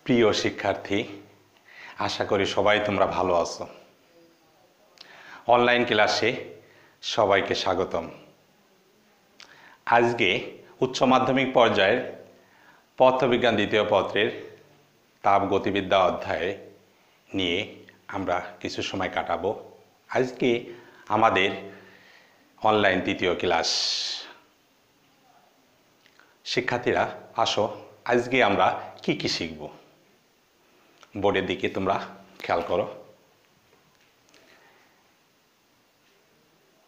প্রিয় শিক্ষার্থী, আশা করি সবাই তোমরা ভালো আছো। অনলাইন ক্লাসে সবাইকে স্বাগতম। আজকে উচ্চ মাধ্যমিক পর্যায়ের পদার্থবিজ্ঞান দ্বিতীয় পত্রের তাপগতিবিদ্যা অধ্যায়ে নিয়ে আমরা কিছু সময় কাটাবো। আজকে আমাদের অনলাইন তৃতীয় ক্লাস। শিক্ষার্থীরা আসো, আজকে আমরা কি কি শিখব। বোর্ডের দিকে তোমরা খেয়াল করো।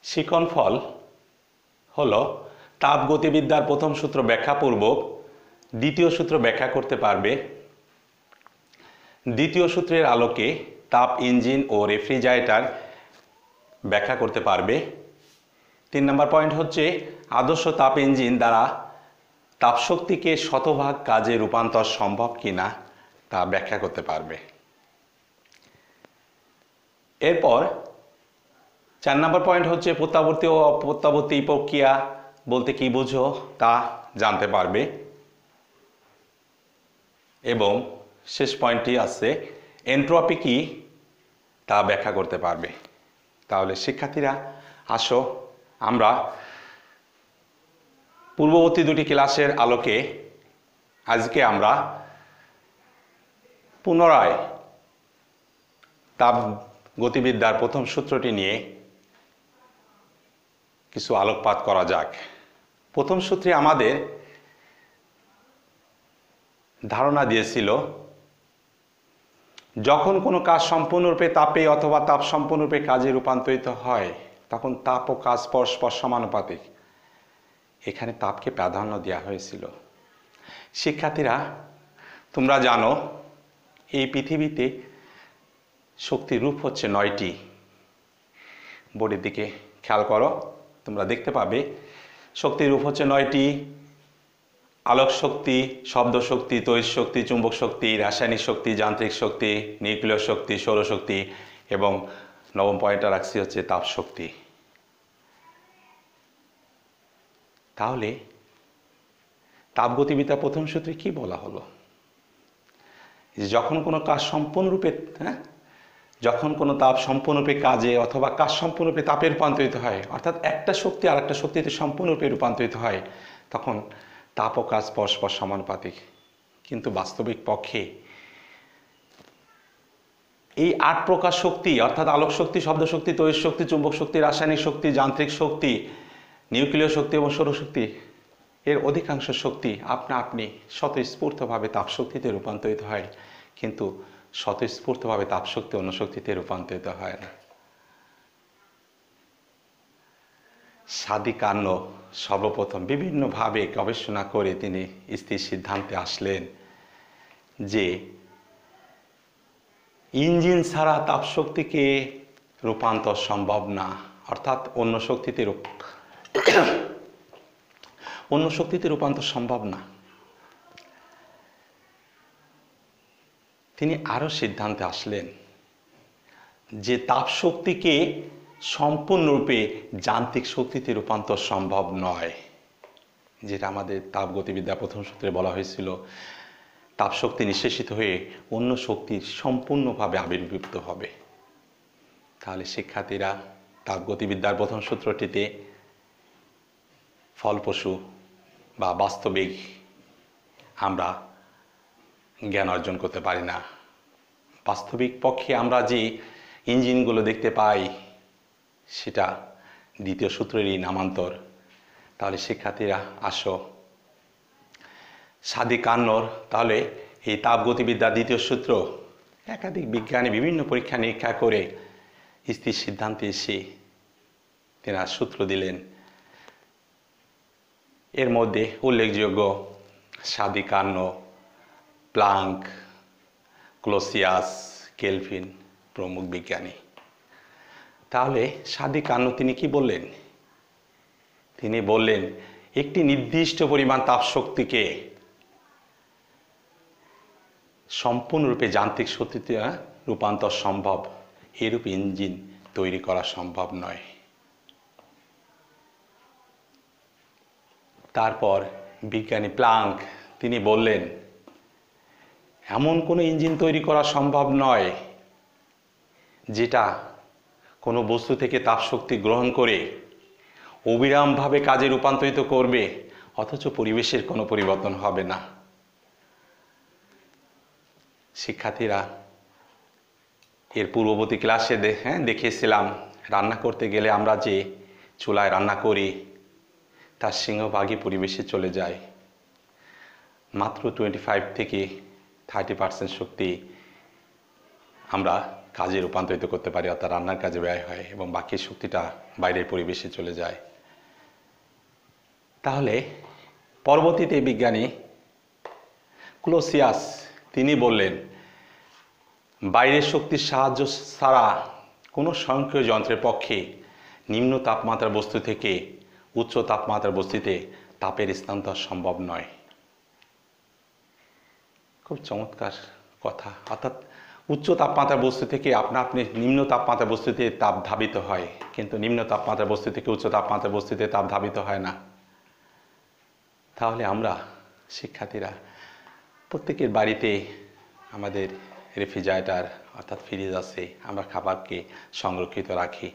শিক্ষণফল হলো তাপগতিবিদ্যার প্রথম সূত্র ব্যাখ্যাপূর্বক দ্বিতীয় সূত্র ব্যাখ্যা করতে পারবে। দ্বিতীয় সূত্রের আলোকে তাপ ইঞ্জিন ও রেফ্রিজারেটর ব্যাখ্যা করতে পারবে। 3 নম্বর পয়েন্ট হচ্ছে আদর্শ তাপ ইঞ্জিন দ্বারা তাপশক্তিকে শতভাগ কাজে রূপান্তর সম্ভব কিনা তা ব্যাখ্যা করতে পারবে। এরপর 4 নম্বর পয়েন্ট হচ্ছে প্রত্যাবর্তী ও অপ্রত্যাবর্তী প্রক্রিয়া বলতে কি বুঝো তা জানতে পারবে। এবং শেষ পয়েন্টটি আছে এন্ট্রপি কি তা ব্যাখ্যা করতে পারবে। তাহলে শিক্ষার্থীরা আসো, আমরা পূর্ববর্তী দুটি ক্লাসের আলোকে আজকে আমরা পুনরায় তাপ গতিবিদ্যার প্রথম সূত্রটি নিয়ে কিছু আলোকপাত করা যাক। প্রথম সূত্রে আমাদের ধারণা দিয়েছিল যখন কোনো কাজ সম্পূর্ণরূপে তাপে অথবা তাপ সম্পূর্ণরূপে কাজে রূপান্তরিত হয় তখন তাপ ও কাজ পরস্পর সমানুপাতিক। এখানে তাপকে প্রাধান্য দেওয়া হয়েছিল। শিক্ষার্থীরা তোমরা জানো এই পৃথিবীতে শক্তির রূপ হচ্ছে 9টি। বোর্ডের দিকে খেয়াল করো, তোমরা দেখতে পাবে শক্তির রূপ হচ্ছে 9টি। আলোক শক্তি, শব্দ শক্তি, তড়িৎ শক্তি, চুম্বক শক্তি, রাসায়নিক শক্তি, যান্ত্রিক শক্তি, নিউক্লিয় শক্তি, সৌরশক্তি এবং নবম পয়েন্টটা রাখছি হচ্ছে তাপ শক্তি। তাহলে তাপগতিবিদ্যা প্রথম সূত্রে কি বলা হলো? যখন কোনো কাজ সম্পূর্ণরূপে যখন কোনো তাপ সম্পূর্ণরূপে কাজে অথবা কাজ সম্পূর্ণরূপে তাপে রূপান্তরিত হয়, অর্থাৎ একটা শক্তি আর একটা শক্তিতে সম্পূর্ণরূপে রূপান্তরিত হয়, তখন তাপ ও কাজ পরস্পর সমানুপাতিক। কিন্তু বাস্তবিক পক্ষে এই 8 প্রকার শক্তি অর্থাৎ আলোক শক্তি, শব্দ শক্তি, তড়িৎ শক্তি, চুম্বক শক্তি, রাসায়নিক শক্তি, যান্ত্রিক শক্তি, নিউক্লিয় শক্তি এবং সৌরশক্তি এর অধিকাংশ শক্তি আপনা আপনি স্বতঃস্ফূর্তভাবে তাপশক্তিতে রূপান্তরিত হয়, কিন্তু স্বতঃস্ফূর্তভাবে তাপশক্তি অন্য শক্তিতে রূপান্তরিত হয় না। সাদি কার্নো সর্বপ্রথম বিভিন্নভাবে গবেষণা করে তিনি স্থির সিদ্ধান্তে আসলেন যে ইঞ্জিন ছাড়া তাপশক্তিকে রূপান্তর সম্ভব না, অর্থাৎ অন্য শক্তিতে রূপান্তর সম্ভব না। তিনি আরও সিদ্ধান্তে আসলেন যে তাপশক্তিকে সম্পূর্ণরূপে যান্ত্রিক শক্তিতে রূপান্তর সম্ভব নয়, যেটা আমাদের তাপগতিবিদ্যা প্রথম সূত্রে বলা হয়েছিল তাপশক্তি নিঃশেষিত হয়ে অন্য শক্তির সম্পূর্ণভাবে আবির্ভূত হবে। তাহলে শিক্ষার্থীরা তাপগতিবিদ্যার প্রথম সূত্রটিতে ফলপ্রসূ বা বাস্তবিক আমরা জ্ঞান অর্জন করতে পারি না। বাস্তবিক পক্ষে আমরা যে ইঞ্জিনগুলো দেখতে পাই সেটা দ্বিতীয় সূত্রেরই নামান্তর। তাহলে শিক্ষার্থীরা আসো, সাদি কার্নোর তাহলে এই তাপগতিবিদ্যার দ্বিতীয় সূত্র একাধিক বিজ্ঞানী বিভিন্ন পরীক্ষা নিরীক্ষা করে স্থির সিদ্ধান্তে এসে তেনা সূত্র দিলেন। এর মধ্যে উল্লেখযোগ্য সাদি কার্নো, প্লাঙ্ক, ক্লোসিয়াস, কেলভিন প্রমুখ বিজ্ঞানী। তাহলে সাদি কার্নো তিনি কি বললেন? তিনি বললেন একটি নির্দিষ্ট পরিমাণ তাপশক্তিকে সম্পূর্ণরূপে যান্ত্রিক শক্তিতে রূপান্তর সম্ভব, এরূপ ইঞ্জিন তৈরি করা সম্ভব নয়। তারপর বিজ্ঞানী প্লাঙ্ক তিনি বললেন এমন কোনো ইঞ্জিন তৈরি করা সম্ভব নয় যেটা কোনো বস্তু থেকে তাপশক্তি গ্রহণ করে অবিরামভাবে কাজে রূপান্তরিত করবে অথচ পরিবেশের কোনো পরিবর্তন হবে না। শিক্ষার্থীরা, এর পূর্ববর্তী ক্লাসে দেখিয়েছিলাম রান্না করতে গেলে আমরা যে চুলায় রান্না করি তার সিংহভাগই পরিবেশে চলে যায়। মাত্র 25 থেকে 30% শক্তি আমরা কাজে রূপান্তরিত করতে পারি, অর্থাৎ রান্নার কাজে ব্যয় হয়, এবং বাকি শক্তিটা বাইরের পরিবেশে চলে যায়। তাহলে পরবর্তীতে বিজ্ঞানী ক্লোসিয়াস তিনি বললেন, বাইরের শক্তির সাহায্য ছাড়া কোনো স্বয়ংক্রিয় যন্ত্রের পক্ষে নিম্ন তাপমাত্রার বস্তু থেকে উচ্চ তাপমাত্রার বস্তুতে তাপের স্থানান্তর সম্ভব নয়। খুব চমৎকার কথা। অর্থাৎ উচ্চ তাপমাত্রার বস্তু থেকে আপনি নিম্ন তাপমাত্রার বস্তুতে তাপ ধাবিত হয়, কিন্তু নিম্ন তাপমাত্রার বস্তু থেকে উচ্চ তাপমাত্রার বস্তুতে তাপ ধাবিত হয় না। তাহলে আমরা শিক্ষার্থীরা প্রত্যেকের বাড়িতে আমাদের রেফ্রিজারেটর অর্থাৎ ফ্রিজ আছে, আমরা খাবারকে সংরক্ষিত রাখি।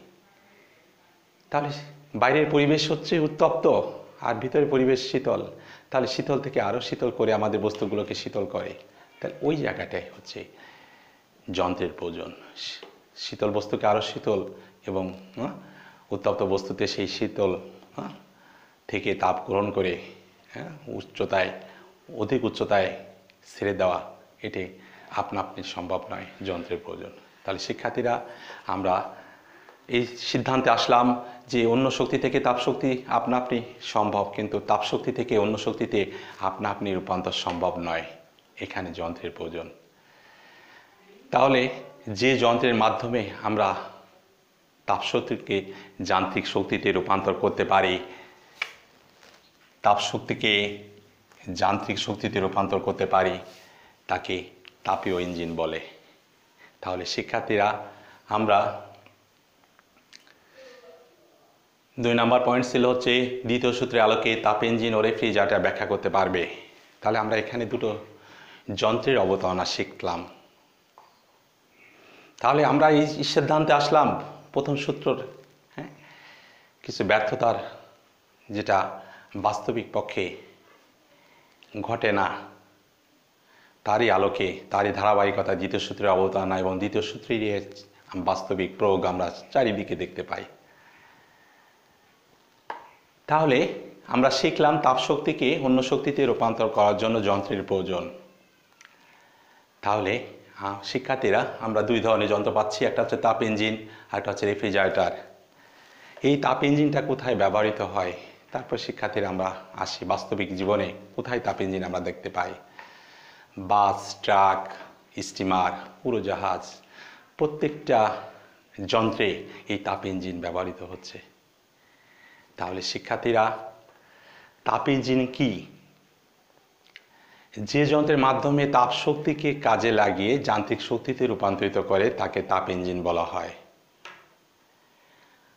তাহলে বাইরের পরিবেশ হচ্ছে উত্তপ্ত আর ভিতরের পরিবেশ শীতল, তাহলে শীতল থেকে আরও শীতল করে আমাদের বস্তুগুলোকে শীতল করে। তাহলে ওই জায়গাটাই হচ্ছে যন্ত্রের প্রয়োজন। শীতল বস্তুকে আরও শীতল এবং উত্তপ্ত বস্তুতে সেই শীতল থেকে তাপ গ্রহণ করে অধিক উচ্চতায় ছেড়ে দেওয়া, এটি আপনা আপনি সম্ভব নয়, যন্ত্রের প্রয়োজন। তাহলে শিক্ষার্থীরা, আমরা এই সিদ্ধান্তে আসলাম যে অন্য শক্তি থেকে তাপশক্তি আপনা আপনি সম্ভব, কিন্তু তাপশক্তি থেকে অন্য শক্তিতে আপনা আপনি রূপান্তর সম্ভব নয়, এখানে যন্ত্রের প্রয়োজন। তাহলে যে যন্ত্রের মাধ্যমে আমরা তাপশক্তিকে যান্ত্রিক শক্তিতে রূপান্তর করতে পারি, তাপশক্তিকে যান্ত্রিক শক্তিতে রূপান্তর করতে পারি, তাকে তাপীয় ইঞ্জিন বলে। তাহলে শিক্ষার্থীরা, আমরা 2 নম্বর পয়েন্ট ছিল হচ্ছে দ্বিতীয় সূত্রের আলোকে তাপ ইঞ্জিন ও রেফ্রিজারেটর ব্যাখ্যা করতে পারবে। তাহলে আমরা এখানে দুটো যন্ত্রের অবতারণা শিখলাম। তাহলে আমরা এই সিদ্ধান্তে আসলাম প্রথম সূত্রর কিছু ব্যর্থতার, যেটা বাস্তবিক পক্ষে ঘটে না, তারই আলোকে, তারই ধারাবাহিকতা দ্বিতীয় সূত্রের অবতারণা এবং দ্বিতীয় সূত্রেরই বাস্তবিক প্রয়োগ আমরা চারিদিকে দেখতে পাই। তাহলে আমরা শিখলাম তাপশক্তিকে অন্য শক্তিতে রূপান্তর করার জন্য যন্ত্রের প্রয়োজন। তাহলে শিক্ষার্থীরা, আমরা 2 ধরনের যন্ত্র পাচ্ছি, একটা হচ্ছে তাপ ইঞ্জিন আর একটা হচ্ছে রেফ্রিজারেটর। এই তাপ ইঞ্জিনটা কোথায় ব্যবহৃত হয়, তারপর শিক্ষার্থীরা আমরা আসি বাস্তবিক জীবনে কোথায় তাপ ইঞ্জিন আমরা দেখতে পাই। বাস, ট্রাক, স্টিমার, উড়োজাহাজ, প্রত্যেকটা যন্ত্রে এই তাপ ইঞ্জিন ব্যবহৃত হচ্ছে। তাহলে শিক্ষার্থীরা, তাপ ইঞ্জিন কি? যে যন্ত্রের মাধ্যমে তাপ শক্তিকে কাজে লাগিয়ে যান্ত্রিক শক্তিতে রূপান্তরিত করে তাকে তাপ ইঞ্জিন বলা হয়।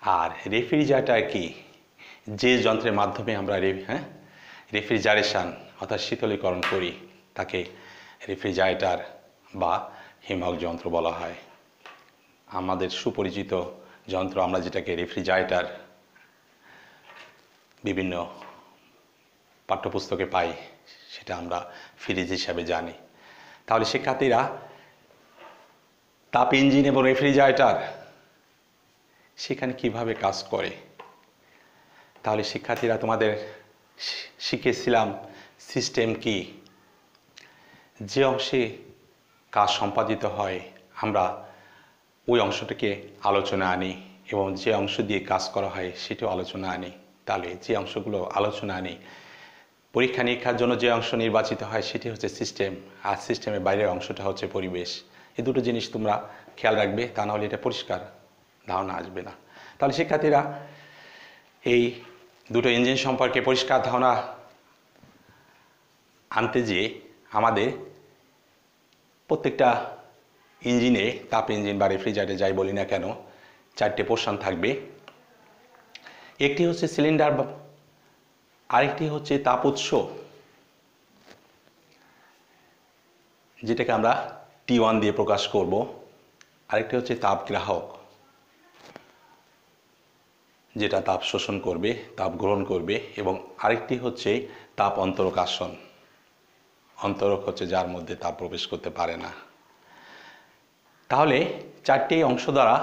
আর রেফ্রিজারেটর কি? যে যন্ত্রের মাধ্যমে আমরা রেফ্রিজারেশন অর্থাৎ শীতলীকরণ করি তাকে রেফ্রিজারেটর বা হিমক যন্ত্র বলা হয়। আমাদের সুপরিচিত যন্ত্র, আমরা যেটাকে রেফ্রিজারেটর বিভিন্ন পাঠ্যপুস্তকে পাই, সেটা আমরা ফ্রিজ হিসাবে জানি। তাহলে শিক্ষার্থীরা, তাপ ইঞ্জিন এবং রেফ্রিজারেটর সেখানে কিভাবে কাজ করে? তাহলে শিক্ষার্থীরা, তোমাদের শিখেছিলাম সিস্টেম কি, যে অংশে কাজ সম্পাদিত হয় আমরা ওই অংশটাকে আলোচনা আনি এবং যে অংশ দিয়ে কাজ করা হয় সেটাও আলোচনা আনি। তাহলে যে অংশগুলো আলোচনা আনি, পরীক্ষা নিরীক্ষার জন্য যে অংশ নির্বাচিত হয় সেটি হচ্ছে সিস্টেম, আর সিস্টেমের বাইরের অংশটা হচ্ছে পরিবেশ। এই দুটো জিনিস তোমরা খেয়াল রাখবে, তা নাহলে এটা পরিষ্কার ধারণা আসবে না। তাহলে শিক্ষার্থীরা, এই দুটো ইঞ্জিন সম্পর্কে পরিষ্কার ধারণা আনতে যে আমাদের প্রত্যেকটা ইঞ্জিনে, তাপ ইঞ্জিন বা রেফ্রিজারেটর যাই বলি না কেন, 4টে পোর্শন থাকবে। একটি হচ্ছে সিলিন্ডার, আরেকটি হচ্ছে তাপ উৎস, যেটাকে আমরা T1 দিয়ে প্রকাশ করব। আরেকটি হচ্ছে তাপ গ্রাহক, যেটা তাপ শোষণ করবে, তাপ গ্রহণ করবে, এবং আরেকটি হচ্ছে তাপ অন্তরক আসন। অন্তরক হচ্ছে যার মধ্যে তাপ প্রবেশ করতে পারে না। তাহলে চারটি অংশ দ্বারা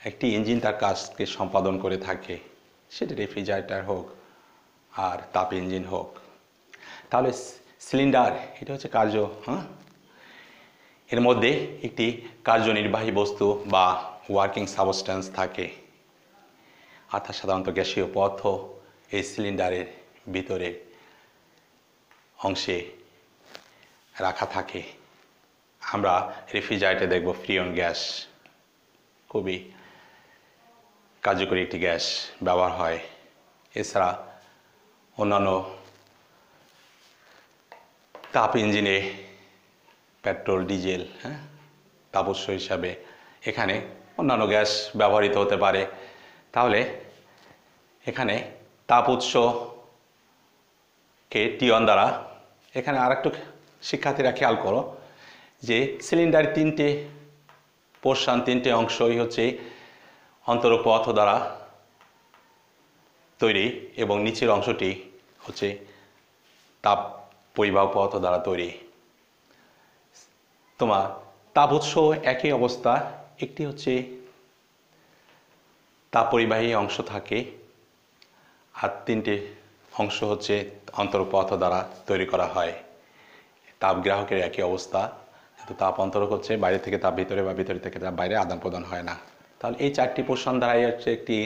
একটি ইঞ্জিন তার কাজকে সম্পাদন করে থাকে, সেটা রেফ্রিজারেটর হোক আর তাপ ইঞ্জিন হোক। তাহলে সিলিন্ডার এটা হচ্ছে কার্য, এর মধ্যে একটি কার্যনির্বাহী বস্তু বা ওয়ার্কিং সাবস্ট্যান্স থাকে, অর্থাৎ সাধারণত গ্যাসীয় পদার্থ এই সিলিন্ডারের ভিতরে অংশে রাখা থাকে। আমরা রেফ্রিজারেটরে দেখব ফ্রিয়ন গ্যাস, খুবই কার্যকরী একটি গ্যাস ব্যবহার হয়। এছাড়া অন্যান্য তাপ ইঞ্জিনে পেট্রোল, ডিজেল, তাপ উৎস হিসাবে এখানে অন্যান্য গ্যাস ব্যবহৃত হতে পারে। তাহলে এখানে তাপ উৎসকে T1 দ্বারা, এখানে আরেকটু শিক্ষার্থীরা খেয়াল করো যে সিলিন্ডার তিনটে পোর্শন, তিনটে অংশই হচ্ছে অন্তরক পদার্থ দ্বারা তৈরি এবং নিচের অংশটি হচ্ছে তাপ পরিবাহক পদার্থ দ্বারা তৈরি। তোমার তাপ উৎস একই অবস্থা, একটি হচ্ছে তাপ পরিবাহী অংশ থাকে আর তিনটে অংশ হচ্ছে অন্তরক পদার্থ দ্বারা তৈরি করা হয়। তাপ গ্রাহকের একই অবস্থা, কিন্তু তাপ অন্তরক হচ্ছে বাইরে থেকে তাপ ভিতরে বা ভিতরে থেকে তাপ বাইরে আদান প্রদান হয় না। তাহলে এই চারটি পোর্শন দ্বারাই হচ্ছে একটি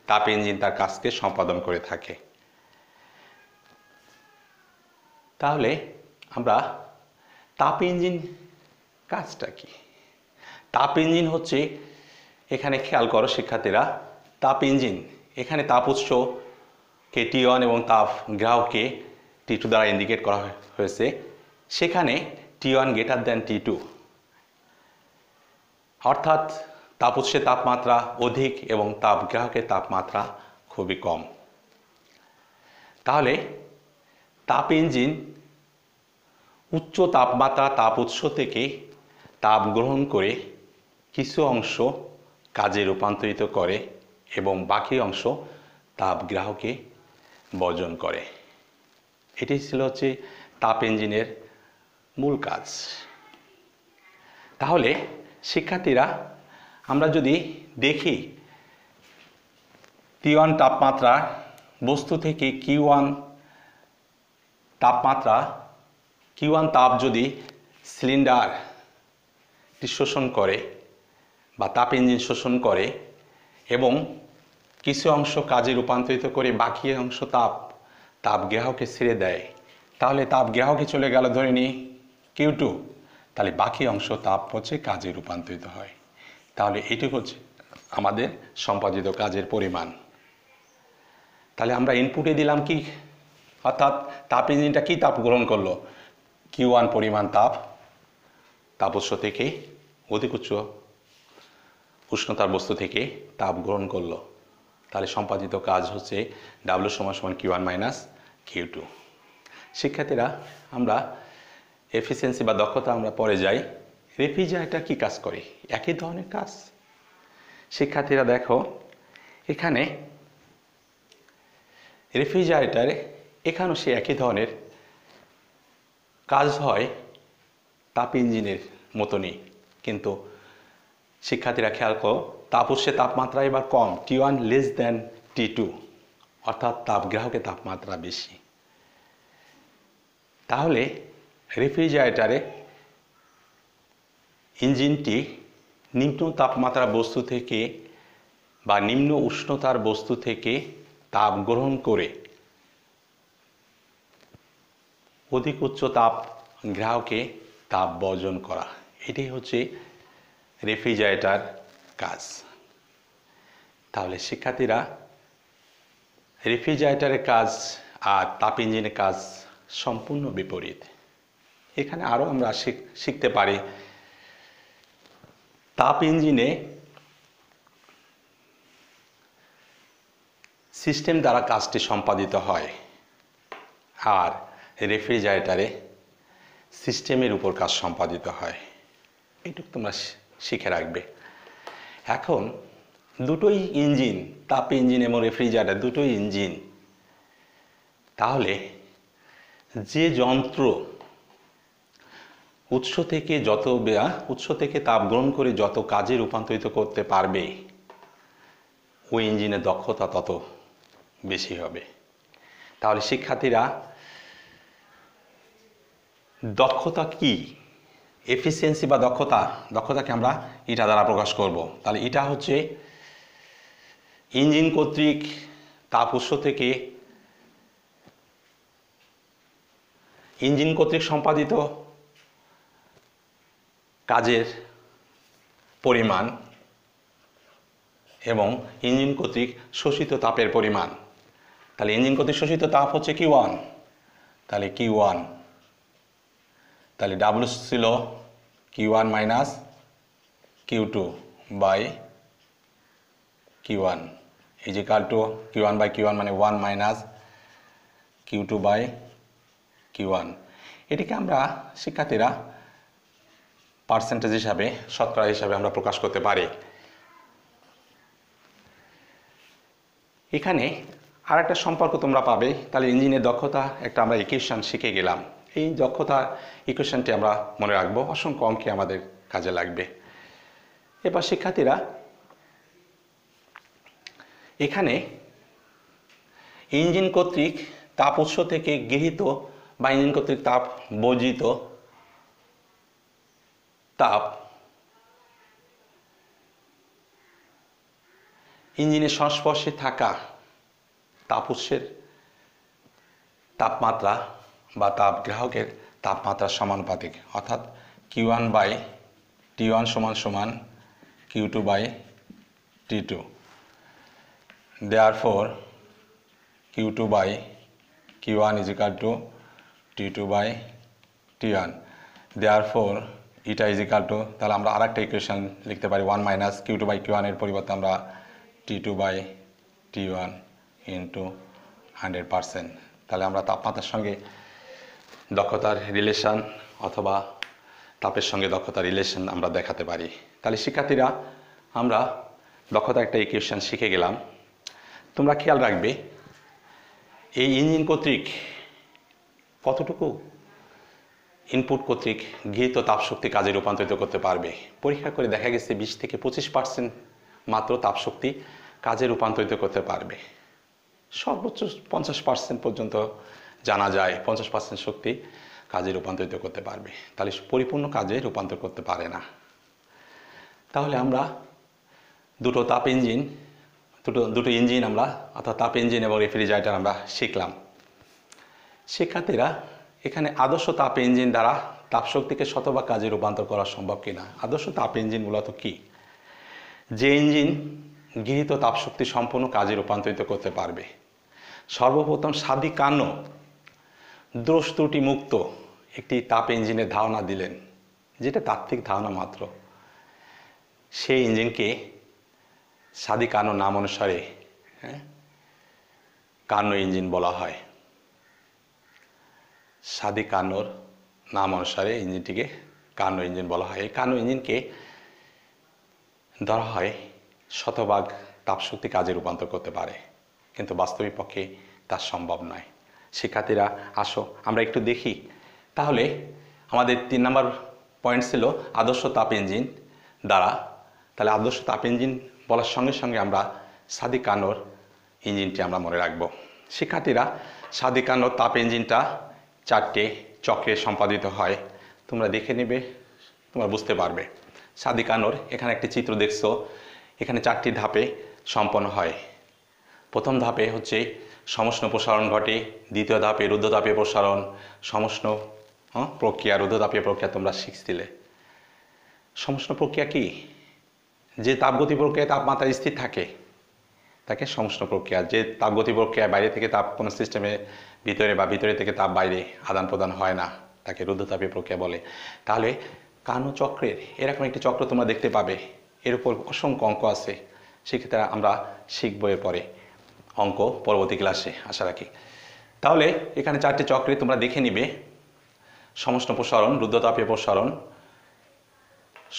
তাপ ইঞ্জিন তার কাজকে সম্পাদন করে থাকে। তাহলে আমরা তাপ ইঞ্জিন কাজটা কি? তাপ ইঞ্জিন হচ্ছে, এখানে খেয়াল করো শিক্ষার্থীরা, তাপ ইঞ্জিন এখানে তাপ উৎসকে T1 এবং তাপ গ্রাহককে T2 দ্বারা ইন্ডিকেট করা হয়েছে। সেখানে T1 গ্রেটার দ্যান T2, অর্থাৎ তাপ উৎসের তাপমাত্রা অধিক এবং তাপ গ্রাহকের তাপমাত্রা খুবই কম। তাহলে তাপ ইঞ্জিন উচ্চ তাপমাত্রা তাপ উৎস থেকে তাপ গ্রহণ করে কিছু অংশ কাজে রূপান্তরিত করে এবং বাকি অংশ তাপ গ্রাহকে বর্জন করে। এটি ছিল হচ্ছে তাপ ইঞ্জিনের মূল কাজ। তাহলে শিক্ষার্থীরা, আমরা যদি দেখি T1 তাপমাত্রা বস্তু থেকে Q1 তাপমাত্রা, Q1 তাপ যদি সিলিন্ডারটি শোষণ করে বা তাপ ইঞ্জিন শোষণ করে এবং কিছু অংশ কাজে রূপান্তরিত করে বাকি অংশ তাপ গ্রাহকে ছেড়ে দেয়, তাহলে তাপ গ্রাহকে চলে গেল ধরে নিই Q2, তাহলে বাকি অংশ তাপ হচ্ছে কাজে রূপান্তরিত হয়। তাহলে এটি হচ্ছে আমাদের সম্পাদিত কাজের পরিমাণ। তাহলে আমরা ইনপুটে দিলাম কি, অর্থাৎ তাপ ইঞ্জিনটা কি তাপ গ্রহণ করলো? Q1 পরিমাণ তাপ উৎস থেকে অধিক উচ্চ উষ্ণতার বস্তু থেকে তাপ গ্রহণ করলো। তাহলে সম্পাদিত কাজ হচ্ছে W = Q1 - Q2। শিক্ষার্থীরা, আমরা এফিসিয়েন্সি বা দক্ষতা আমরা পরে যাই। রেফ্রিজারেটর কি কাজ করে? একই ধরনের কাজ। শিক্ষার্থীরা দেখো, এখানে রেফ্রিজারেটরে এখানেও সে একই ধরনের কাজ হয় তাপ ইঞ্জিনের মতনই, কিন্তু শিক্ষার্থীরা খেয়াল করো, তাপ উৎসের তাপমাত্রা এবার কম, T1 লেস দ্যান T2, অর্থাৎ তাপ গ্রাহকের তাপমাত্রা বেশি। তাহলে রেফ্রিজারেটরে ইঞ্জিনটি নিম্ন তাপমাত্রার বস্তু থেকে বা নিম্ন উষ্ণতার বস্তু থেকে তাপ গ্রহণ করে অধিক উচ্চ তাপ গ্রাহকে তাপ বর্জন করা, এটাই হচ্ছে রেফ্রিজারেটর কাজ। তাহলে শিক্ষার্থীরা, রেফ্রিজারেটরের কাজ আর তাপ ইঞ্জিনের কাজ সম্পূর্ণ বিপরীত। এখানে আরও আমরা শিখতে পারি, তাপ ইঞ্জিনে সিস্টেম দ্বারা কাজটি সম্পাদিত হয় আর রেফ্রিজারেটরে সিস্টেমের উপর কাজ সম্পাদিত হয়। এইটুকু তোমরা শিখে রাখবে। এখন দুটোই ইঞ্জিন, তাপ ইঞ্জিন এবং রেফ্রিজারেটর দুটোই ইঞ্জিন। তাহলে যে যন্ত্র উৎস থেকে তাপ গ্রহণ করে যত কাজে রূপান্তরিত করতে পারবে, ওই ইঞ্জিনের দক্ষতা তত বেশি হবে। তাহলে শিক্ষার্থীরা, দক্ষতা কি? এফিসিয়েন্সি বা দক্ষতাকে আমরা ইটা দ্বারা প্রকাশ করব। তাহলে ইটা হচ্ছে ইঞ্জিন কর্তৃক তাপ উৎস থেকে সম্পাদিত কাজের পরিমাণ এবং ইঞ্জিন কর্তৃক শোষিত তাপের পরিমাণ। তাহলে ইঞ্জিন কর্তৃক শোষিত তাপ হচ্ছে Q1, তাহলে Q1, তাহলে ডাব্লিউ ছিল Q1 minus Q2 by Q1 is equal to Q1 by Q1 মানে 1 মাইনাস Q2 বাই Q1। এটিকে আমরা শিক্ষার্থীরা পার্সেন্টেজ হিসাবে, শতকরা হিসাবে আমরা প্রকাশ করতে পারি। এখানে আর একটা সম্পর্ক তোমরা পাবে। তাহলে ইঞ্জিনের দক্ষতা একটা আমরা ইকুয়েশন শিখে গেলাম। এই দক্ষতা ইকুয়েশনটি আমরা মনে রাখবো, অসংখ্য অঙ্কে আমাদের কাজে লাগবে। এবার শিক্ষার্থীরা, এখানে ইঞ্জিন কর্তৃক তাপ উৎস থেকে গৃহীত বা ইঞ্জিন কর্তৃক তাপ বর্জিত তাপ ইঞ্জিনের সংস্পর্শে থাকা তাপ উৎসের তাপমাত্রা বা তাপ গ্রাহকের তাপমাত্রার সমানুপাতিক, অর্থাৎ Q1 বাই T1 সমান Q2 by T2। Therefore Q2 by Q1 is equal to T2 by T1। Therefore ইটা is equal to, তাহলে আমরা আরেকটা ইকুয়েশন লিখতে পারি 1 মাইনাস Q2 বাই Q1 এর পরিবর্তে আমরা T2 বাই T1 ইন্টু 100%। তাহলে আমরা তাপমাত্রার সঙ্গে দক্ষতার রিলেশন অথবা তাপের সঙ্গে দক্ষতার রিলেশন আমরা দেখাতে পারি। তাহলে শিক্ষার্থীরা, আমরা দক্ষতা একটা ইকুয়েশন শিখে গেলাম। তোমরা খেয়াল রাখবে, এই ইঞ্জিন কর্তৃক কতটুকু ইনপুট কর্তৃক গৃহীত তাপশক্তি কাজে রূপান্তরিত করতে পারবে। পরীক্ষা করে দেখা গেছে 20 থেকে 25% মাত্র তাপশক্তি কাজে রূপান্তরিত করতে পারবে। সর্বোচ্চ 50% পর্যন্ত জানা যায় 50% শক্তি কাজে রূপান্তরিত করতে পারবে। তাহলে পরিপূর্ণ কাজে রূপান্তর করতে পারে না। তাহলে আমরা দুটো ইঞ্জিন আমরা, অর্থাৎ তাপ ইঞ্জিন এবং রেফ্রিজারেটর আমরা শিখলাম। শিক্ষার্থীরা, এখানে আদর্শ তাপ ইঞ্জিন দ্বারা তাপশক্তিকে শতভাগ কাজে রূপান্তর করা সম্ভব কিনা। আদর্শ তাপ ইঞ্জিন মূলত কি? যে ইঞ্জিন গৃহীত তাপশক্তি সম্পূর্ণ কাজে রূপান্তরিত করতে পারবে। সর্বপ্রথম সাদি কানো দোষ ত্রুটি মুক্ত একটি তাপ ইঞ্জিনের ধারণা দিলেন, যেটা তাত্ত্বিক ধারণা মাত্র। সেই ইঞ্জিনকে সাদি কানো নাম অনুসারে কানো ইঞ্জিন বলা হয়। সাদি কানোর নাম অনুসারে ইঞ্জিনটিকে কানো ইঞ্জিন বলা হয়। এই কানো ইঞ্জিনকে ধরা হয় শতভাগ তাপশক্তি কাজে রূপান্তর করতে পারে, কিন্তু বাস্তবিক পক্ষে তা সম্ভব নয়। শিক্ষার্থীরা, আসো আমরা একটু দেখি। তাহলে আমাদের 3 নম্বর পয়েন্ট ছিল আদর্শ তাপ ইঞ্জিন দ্বারা। তাহলে আদর্শ তাপ ইঞ্জিন বলার সঙ্গে সঙ্গে আমরা সাদি কানোর ইঞ্জিনটি আমরা মনে রাখব। শিক্ষার্থীরা, সাদি কানোর তাপ ইঞ্জিনটা 4টে চক্রে সম্পাদিত হয়। তোমরা দেখে নেবে, তোমরা বুঝতে পারবে। সাদি কানোর এখানে একটি চিত্র দেখছো, এখানে 4টি ধাপে সম্পন্ন হয়। প্রথম ধাপে হচ্ছে সমষ্ণ প্রসারণ ঘটে, দ্বিতীয় ধাপে রুদ্ধতাপীয় প্রসারণ, সমষ্ণ প্রক্রিয়া, রুদ্ধতাপীয় প্রক্রিয়া তোমরা শিখছিলে। সমষ্ণ প্রক্রিয়া কি? যে তাপগতি প্রক্রিয়ায় তাপমাত্রা স্থির থাকে তাকে সমষ্ণ প্রক্রিয়া। যে তাপগতি প্রক্রিয়ায় বাইরে থেকে তাপ কোনো সিস্টেমে ভিতরে বা ভিতরে থেকে তাপ বাইরে আদান প্রদান হয় না, তাকে রুদ্ধতাপীয় প্রক্রিয়া বলে। তাহলে কানো চক্রের এরকম একটি চক্র তোমরা দেখতে পাবে। এর উপর অসংখ্য অঙ্ক আছে, সেক্ষেত্রে আমরা শিখব এর পরে অঙ্ক পরবর্তী ক্লাসে, আশা রাখি। তাহলে এখানে 4টি চক্রে তোমরা দেখে নিবে। সমষ্ণ প্রসারণ, রুদ্ধতাপীয় প্রসারণ,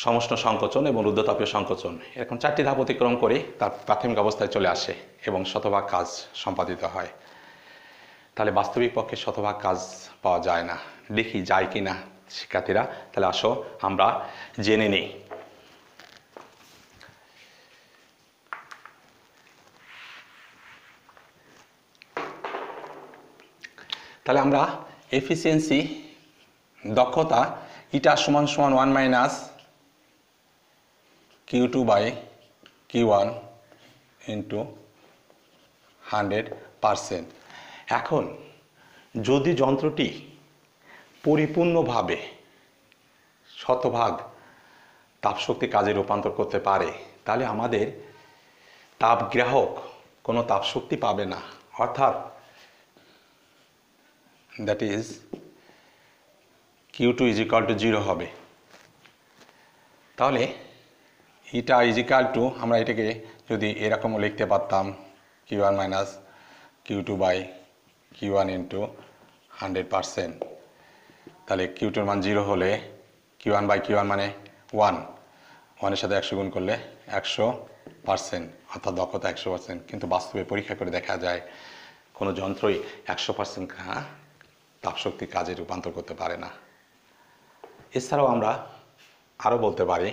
সমষ্ণ সংকোচন এবং রুদ্ধতাপীয় সংকোচন, এরকম 4টি ধাপ অতিক্রম করে তার প্রাথমিক অবস্থায় চলে আসে এবং শতভাগ কাজ সম্পাদিত হয়। তাহলে বাস্তবিক পক্ষে শতভাগ কাজ পাওয়া যায় না। দেখি যায় কি না শিক্ষার্থীরা, তাহলে আসো আমরা জেনে নিই। তাহলে আমরা এফিসিয়েন্সি, দক্ষতা, ইটা সমান সমান 1 minus Q2 by Q1 into 100%। এখন যদি যন্ত্রটি পরিপূর্ণভাবে শতভাগ তাপশক্তি কাজে রূপান্তর করতে পারে, তাহলে আমাদের তাপগ্রাহক কোনো তাপশক্তি পাবে না, অর্থাৎ that is Q2 is equal two 0 হবে। তাহলে ইটা ইজ ইকাল টু, আমরা এটাকে যদি এরকমও লিখতে পারতাম, Q1 minus Q2 by Q1 into 100%। তাহলে Q2 মান 0 হলে Q1 বাই Q1 মানে 1, 1-এর সাথে 100 গুণ করলে 100%, অর্থাৎ দক্ষতা 100%। কিন্তু বাস্তবে পরীক্ষা করে দেখা যায় কোনো যন্ত্রই 100% তাপশক্তি কাজে রূপান্তর করতে পারে না। এছাড়াও আমরা আরও বলতে পারি,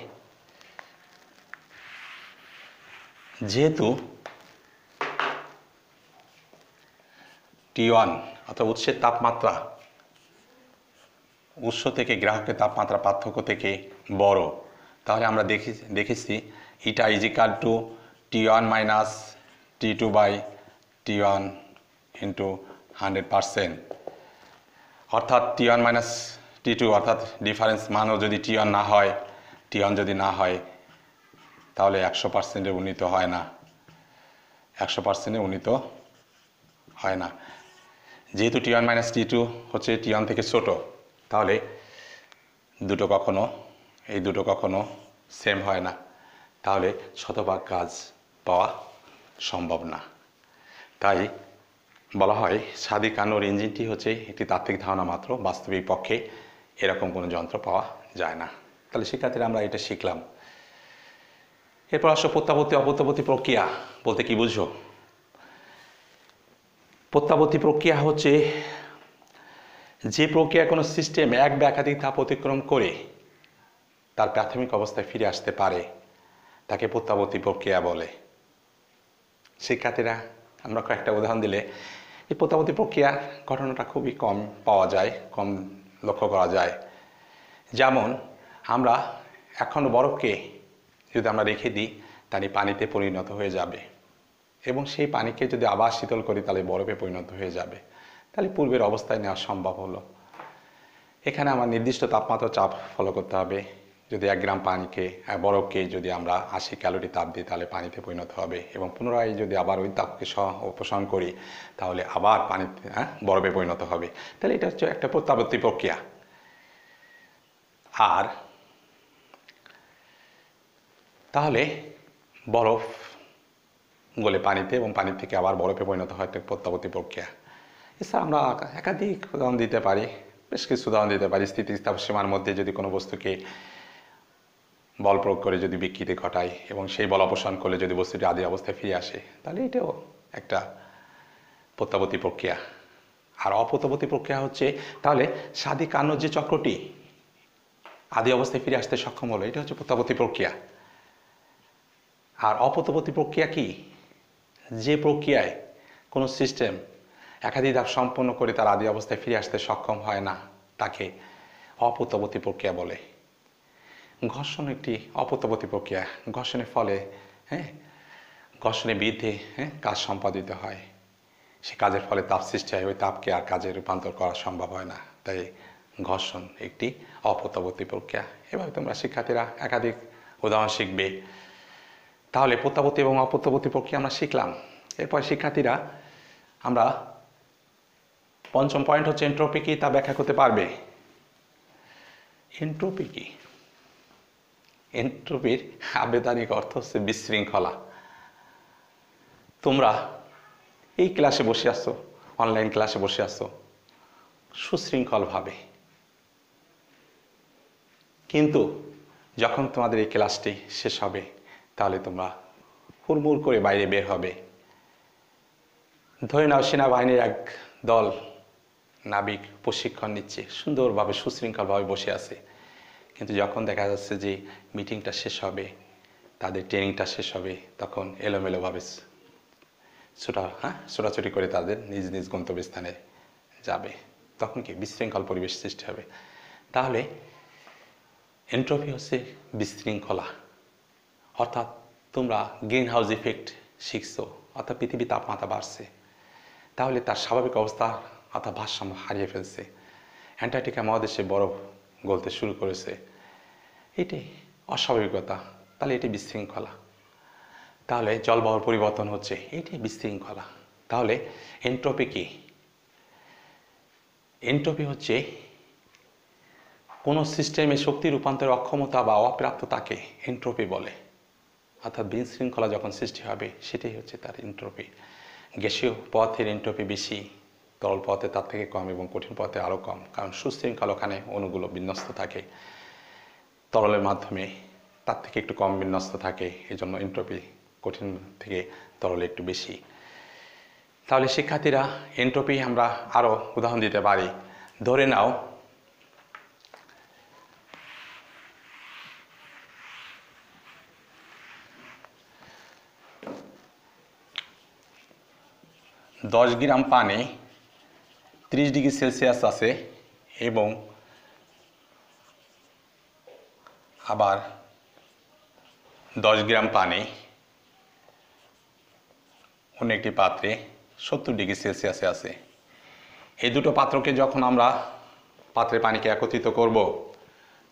যেহেতু T1 অর্থাৎ উৎসের তাপমাত্রা উৎস থেকে গ্রাহকের তাপমাত্রা পার্থক্য থেকে বড়, তাহলে আমরা দেখেছি ইটা is equal to T1 minus T2 by T1 into 100%। অর্থাৎ T1 মাইনাস T2 অর্থাৎ ডিফারেন্স মানও যদি T1 না হয়, T1 যদি না হয়, তাহলে 100%-এ উন্নীত হয় না, 100%-এ উন্নীত হয় না। যেহেতু T1 মাইনাস T2 হচ্ছে T1 থেকে ছোট, তাহলে এই দুটো কখনো সেম হয় না, তাহলে শতভাগ কাজ পাওয়া সম্ভব না। তাই বলা হয় সাদি কানোর ইঞ্জিনটি হচ্ছে একটি তাত্ত্বিক ধারণা মাত্র, বাস্তবিক পক্ষে এরকম কোনো যন্ত্র পাওয়া যায় না। তাহলে শিক্ষার্থীরা আমরা এটা শিখলাম। এরপর আসো প্রত্যাবর্তী অপ্রত্যাবর্তী প্রক্রিয়া বলতে কি বুঝো? প্রত্যাবর্তী প্রক্রিয়া হচ্ছে যে প্রক্রিয়া কোনো সিস্টেম এক বা একাধিক ধাপ অতিক্রম করে তার প্রাথমিক অবস্থায় ফিরে আসতে পারে, তাকে প্রত্যাবর্তী প্রক্রিয়া বলে। শিক্ষার্থীরা আমরা কয়েকটা উদাহরণ দিলে এই প্রত্যাবর্তী প্রক্রিয়ার ঘটনাটা খুবই কম পাওয়া যায়, কম লক্ষ্য করা যায়। যেমন আমরা এখনও বরফকে যদি আমরা রেখে দিই, তাহলে পানিতে পরিণত হয়ে যাবে, এবং সেই পানিকে যদি আবার শীতল করি তাহলে বরফে পরিণত হয়ে যাবে। তাহলে পূর্বের অবস্থায় নেওয়া সম্ভব হলো। এখানে আমার নির্দিষ্ট তাপমাত্রা চাপ ফলো করতে হবে। যদি 1 গ্রাম পানিকে বরফকে যদি আমরা 80 ক্যালোরি তাপ দিই, তাহলে পানিতে পরিণত হবে, এবং পুনরায় যদি আবার ওই তাপকে অপসারণ করি, তাহলে আবার পানিতে বরফে পরিণত হবে। তাহলে এটা হচ্ছে একটা প্রত্যাবর্তী প্রক্রিয়া। আর তাহলে বরফ গলে পানিতে এবং পানি থেকে আবার বরফে পরিণত হয় একটা প্রত্যাবর্তী প্রক্রিয়া। এছাড়া আমরা একাধিক উদাহরণ দিতে পারি, বেশ কিছু উদাহরণ দিতে পারি। স্থিতিস্থাপক সীমার মধ্যে যদি কোনো বস্তুকে বল প্রয়োগ করে যদি বিকৃতি ঘটায় এবং সেই বল অপসারণ করলে যদি বস্তুটি আদি অবস্থায় ফিরে আসে, তাহলে এটাও একটা প্রত্যাবর্তী প্রক্রিয়া। আর অপ্রত্যাবর্তী প্রক্রিয়া হচ্ছে, তাহলে সাদি কানোর যে চক্রটি আদি অবস্থায় ফিরে আসতে সক্ষম হলো, এটা হচ্ছে প্রত্যাবর্তী প্রক্রিয়া। আর অপ্রত্যাবর্তী প্রক্রিয়া কি? যে প্রক্রিয়ায় কোনো সিস্টেম একাধিক ধাপ সম্পন্ন করে তার আদি অবস্থায় ফিরে আসতে সক্ষম হয় না, তাকে অপ্রত্যাবর্তী প্রক্রিয়া বলে। ঘর্ষণ একটি অপ্রত্যাবর্তী প্রক্রিয়া। ঘর্ষণের ফলে ঘর্ষণে বৃদ্ধি কাজ সম্পাদিত হয়, সে কাজের ফলে তাপ সৃষ্টি হয়, ওই তাপকে আর কাজে রূপান্তর করা সম্ভব হয় না। তাই ঘর্ষণ একটি অপ্রত্যাবর্তী প্রক্রিয়া। এভাবে তোমরা শিক্ষার্থীরা একাধিক উদাহরণ শিখবে। তাহলে প্রত্যাবর্তী এবং অপ্রত্যাবর্তী প্রক্রিয়া আমরা শিখলাম। এরপর শিক্ষার্থীরা আমরা পঞ্চম পয়েন্ট হচ্ছে এন্ট্রপি কি তা ব্যাখ্যা করতে পারবে। এন্ট্রপি কি? এন্ট্রপির আবেদনিক অর্থ হচ্ছে বিশৃঙ্খলা। তোমরা এই ক্লাসে বসে আসছো, অনলাইন ক্লাসে বসে আসছো সুশৃঙ্খলভাবে, কিন্তু যখন তোমাদের এই ক্লাসটি শেষ হবে তাহলে তোমরা হুড়মুড় করে বাইরে বের হবে। ধরে নাও সেনাবাহিনীর এক দল নাবিক প্রশিক্ষণ নিচ্ছে, সুন্দরভাবে সুশৃঙ্খলভাবে বসে আছে, কিন্তু যখন দেখা যাচ্ছে যে মিটিংটা শেষ হবে, তাদের ট্রেনিংটা শেষ হবে, তখন এলোমেলোভাবে ছোটাছুটি করে তাদের নিজ নিজ গন্তব্যস্থানে যাবে। তখন কি বিশৃঙ্খল পরিবেশ সৃষ্টি হবে। তাহলে এন্ট্রপি হচ্ছে বিশৃঙ্খলা। অর্থাৎ তোমরা গ্রিন হাউস ইফেক্ট শিখছো, অর্থাৎ পৃথিবীর তাপমাত্রা বাড়ছে, তাহলে তার স্বাভাবিক অবস্থা অর্থাৎ ভারসাম্য হারিয়ে ফেলছে। অ্যান্টার্কটিকা মহাদেশে বরফ গলতে শুরু করেছে, এটি অস্বাভাবিকতা, তাহলে এটি বিশৃঙ্খলা। তাহলে জলবায়ুর পরিবর্তন হচ্ছে, এটি বিশৃঙ্খলা। তাহলে এন্ট্রপি কি? এন্ট্রপি হচ্ছে কোনো সিস্টেমে শক্তি রূপান্তরের অক্ষমতা বা অপ্রাপ্ততাকে এন্ট্রপি বলে। অর্থাৎ বিশৃঙ্খলা যখন সৃষ্টি হবে সেটাই হচ্ছে তার এন্ট্রপি। গ্যাসীয় পদার্থের এন্ট্রপি বেশি, তরল পদার্থে তার থেকে কম এবং কঠিন পদার্থে আরও কম, কারণ সুশৃঙ্খল ওখানে অণুগুলো বিন্যস্ত থাকে, তরলের মাধ্যমে তার থেকে একটু কম বিন্যস্ত থাকে, এই জন্য এন্ট্রপি কঠিন থেকে তরলে একটু বেশি। তাহলে শিক্ষার্থীরা, এন্ট্রপি আমরা আরও উদাহরণ দিতে পারি। ধরে নাও দশ গ্রাম পানি 30 ডিগ্রি সেলসিয়াস আছে এবং আবার 10 গ্রাম পানি অন্য একটি পাত্রে 70 ডিগ্রি সেলসিয়াসে আছে। এই দুটো পাত্রকে যখন আমরা পাত্রে পানিকে একত্রিত করব,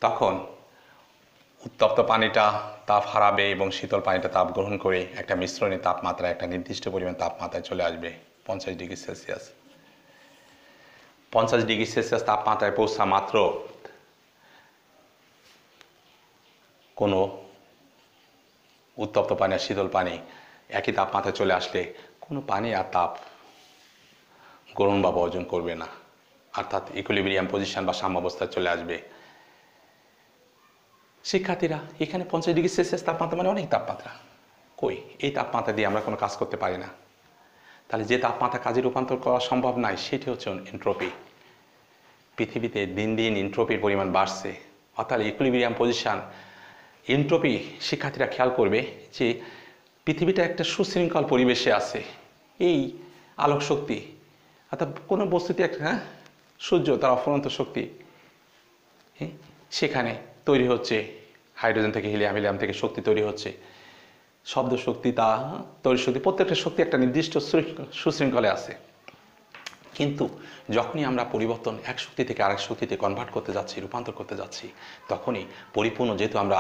তখন উত্তপ্ত পানিটা তাপ হারাবে এবং শীতল পানিটা তাপ গ্রহণ করে একটা মিশ্রণে তাপমাত্রা একটা নির্দিষ্ট পরিমাণ তাপমাত্রায় চলে আসবে 50 ডিগ্রি সেলসিয়াস। 50 ডিগ্রি সেলসিয়াস তাপমাত্রায় পৌঁছা মাত্র কোনো উত্তপ্ত পানি আর শীতল পানি একই তাপমাত্রায় চলে আসলে কোনো পানি আর তাপ গ্রহণ বা বর্জন করবে না, অর্থাৎ ইকুইলিব্রিয়াম পজিশন বা সাম্যাবস্থায় চলে আসবে। শিক্ষার্থীরা, এখানে 50 ডিগ্রি সেলসিয়াস তাপমাত্রা মানে অনেক তাপমাত্রা। কই, এই তাপমাত্রা দিয়ে আমরা কোনো কাজ করতে পারি না। তাহলে যে তাপমাত্রা কাজে রূপান্তর করা সম্ভব নয়, সেটি হচ্ছে এন্ট্রপি। পৃথিবীতে দিন দিন এন্ট্রপির পরিমাণ বাড়ছে, অর্থাৎ ইকুইলিব্রিয়াম পজিশন। এন্ট্রপি, শিক্ষার্থীরা খেয়াল করবে যে পৃথিবীটা একটা সুশৃঙ্খল পরিবেশে আছে। এই আলোক শক্তি, অর্থাৎ কোনো বস্তুতে একটা সূর্য তার অফুরন্ত শক্তি, সেখানে তৈরি হচ্ছে হাইড্রোজেন থেকে হিলিয়াম, হিলিয়াম থেকে শক্তি তৈরি হচ্ছে, শব্দ শক্তি, তা তৈরি শক্তি, প্রত্যেকটা শক্তি একটা নির্দিষ্ট সুশৃঙ্খলে আছে। কিন্তু যখনই আমরা পরিবর্তন এক শক্তি থেকে আরেক শক্তিতে কনভার্ট করতে যাচ্ছি, রূপান্তর করতে যাচ্ছি, তখনই পরিপূর্ণ, যেহেতু আমরা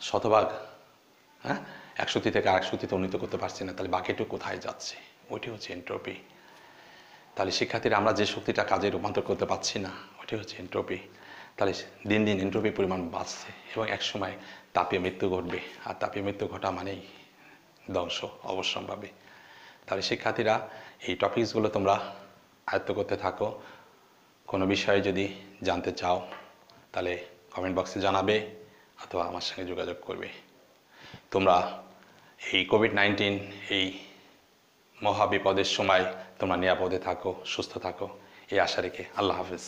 শতভাগ এক শক্তি থেকে আরেক শক্তিতে উন্নীত করতে পারছি না, তাহলে বাকিটুকু কোথায় যাচ্ছে? ওইটি হচ্ছে এন্ট্রপি। তাহলে শিক্ষার্থীরা, আমরা যে শক্তিটা কাজে রূপান্তর করতে পারছি না, ওইটি হচ্ছে এন্ট্রপি। তাহলে দিন দিন এন্ট্রপির পরিমাণ বাড়ছে এবং একসময় তাপীয় মৃত্যু ঘটবে, আর তাপীয় মৃত্যু ঘটা মানেই ধ্বংস অবশ্যম্ভাবী। তাহলে শিক্ষার্থীরা, এই টপিকসগুলো তোমরা আয়ত্ত করতে থাকো। কোনো বিষয়ে যদি জানতে চাও তাহলে কমেন্ট বক্সে জানাবে অথবা আমার সঙ্গে যোগাযোগ করবে। তোমরা এই কোভিড-19 এই মহাবিপদের সময় তোমরা নিরাপদে থাকো, সুস্থ থাকো, এই আশা রেখে আল্লাহ হাফেজ।